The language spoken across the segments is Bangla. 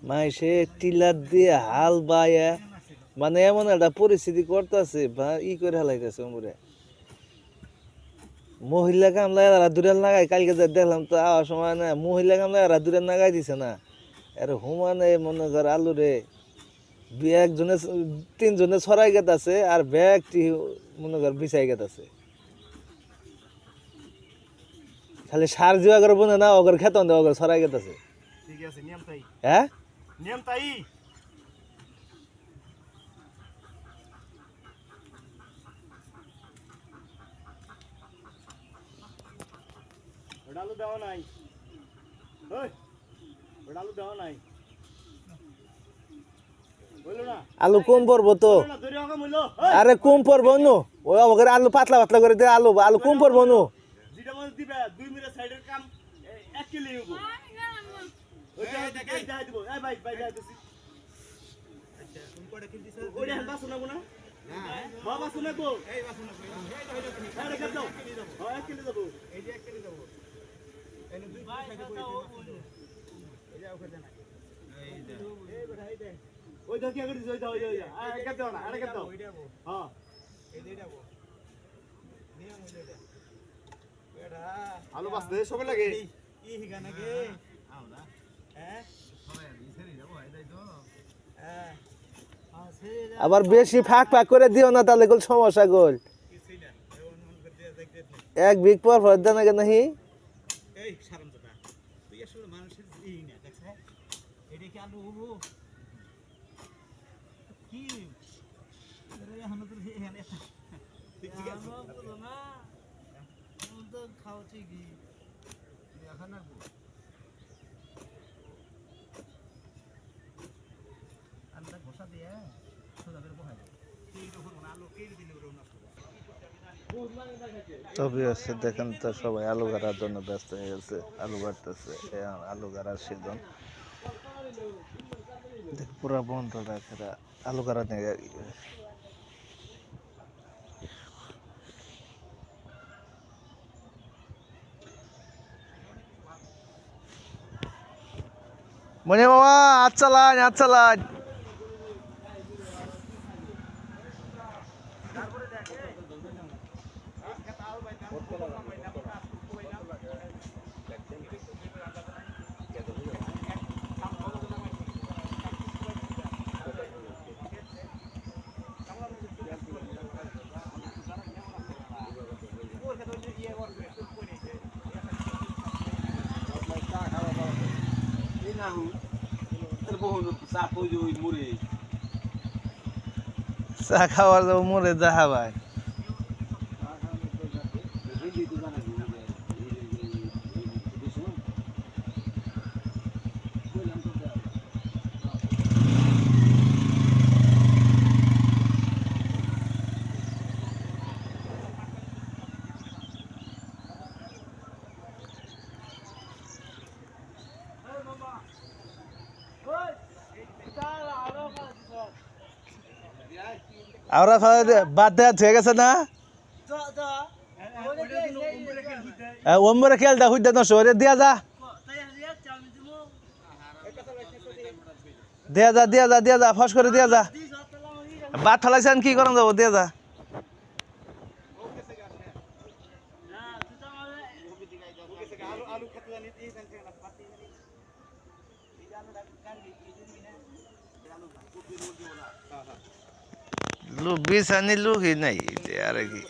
মাইসে টিলার দিয়ে হাল বায়া মানে এমন একটা পরিস্থিতি করতেছে বা করে হালাইতেছে উমরে মহিলা কামলা এরা দূরে লাগাই কালকে দেখলাম তো আওয়ার সময় না মহিলা কামলা এরা দূরে লাগাই দিছে না এর হুমানে মনে কর আলু রে একজনে তিনজনে ছড়াই গেতাছে আর ব্যাগটি মনে কর বিছাই গেতাছে খালি সার জিয়া করে বনে না ওগর খেতন দে ওগর ছড়াই গেতাছে ঠিক আছে নিয়ম তাই হ্যাঁ নিয়ম তাই ওডালু দেওয়া নাই ওই ওডালু দেওয়া নাই বললো না আলু কম পড়বো তো ধরে আমাকে বললো আরে কম পড়বো নু ওই আমাকে আলু পাতলা পাতলা করে দে আলু আলু কম পড়বো নু যেটা মনে দিবে 2 মিনিট সাইডের কাম 1 কিলো হবো ওই দেখাই দিব এই ভাই ভাই দেখাই দিছি আচ্ছা তুমি কোডে কিল দিছ ওইটা বাসু না কোনা হ্যাঁ বাবা শুনে গো এই বাসু না এই রেখে দাও হ্যাঁ 1 কিলো দেবো এই যে 1 কিলো দেবো এনে দুই সাইডে কই এই যাও করে না এই দে এই বেটা এই দে ওই দাও কি করে ওই দাও ওই দাও আরে কে দাও না আরে কে দাও হ্যাঁ এই দে দাও নিয়ম হইলো এটা বেটা আলু বাস দে সবে লাগে ই হিগা নাকি আমরা হ্যাঁ সবাই ছেড়ে যাব এটাই তো হ্যাঁ আবার বেশি ফাঁক ফাঁক করে দিও না তাহলে গোল সমস্যা গোল এক বিগ পর দেন না কেন হি এই সারাম দাদা তুই আসলে মানুষের এই না দেখছ এটা কি আলু হবো কি আরে এখন তো এখানে ঠিক আছে বলো না আমি তো খাও ঠিকই এখন আর আলুটা ঘষা দিয়ে সোজা করে বহাই এই রকম আলু কেটে দিলে ওরা নষ্ট তবে আছে দেখেন তো সবাই আলু গাড়ার জন্য ব্যস্ত হয়ে গেছে আলু গাড়তেছে আলু গাড়ার সিজন পুরা বন্ধ দেখে আলু গাড়া নিয়ে মনে বাবা আচ্ছা লাইন আচ্ছা লাইন চা খাওয়ার যাবো মরে যাহা ভাই আমরা বাদ দেওয়া হয়ে গেছে না ওমরে খেলতা হুইদা নষ্ট করে দিয়া যা দিয়া যা ফস করে দিয়া যা বাদ ঠালাইছেন কি করেন যাবো দিয়া যা লু বিছানি লুকি নাই আর কি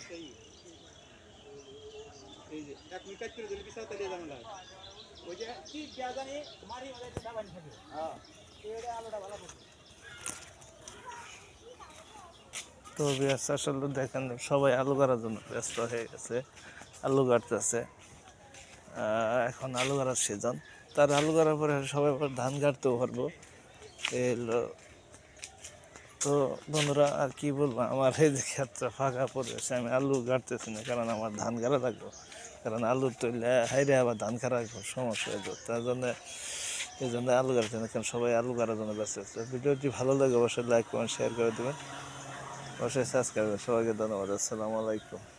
তো আসলে দেখেন সবাই আলু গাড়ার জন্য ব্যস্ত হয়ে গেছে আলু গাড়তেছে এখন আলু গাড়ার সিজন তার আলু গাড়ার পরে সবাই ধান গাড়তেও পারবো তো বন্ধুরা আর কি বলবো আমার এই যে ক্ষেত্রে ফাঁকা পরিবেশে আমি আলু গাড়তেছি না কারণ আমার ধান গাড়া লাগবে কারণ আলু তৈলে হাইরে আবার ধান খাড়া খুব সমস্যা হয়ে যাবে তার জন্য এই জন্য আলু গাড়তে না কারণ সবাই আলু গাড়ার জন্য ব্যস্ত আছে ভিডিওটি ভালো লাগে অবশ্যই লাইক কমেন্ট শেয়ার করে দেবেন অবশ্যই সাবস্ক্রাইব সবাইকে ধন্যবাদ আসসালামু আলাইকুম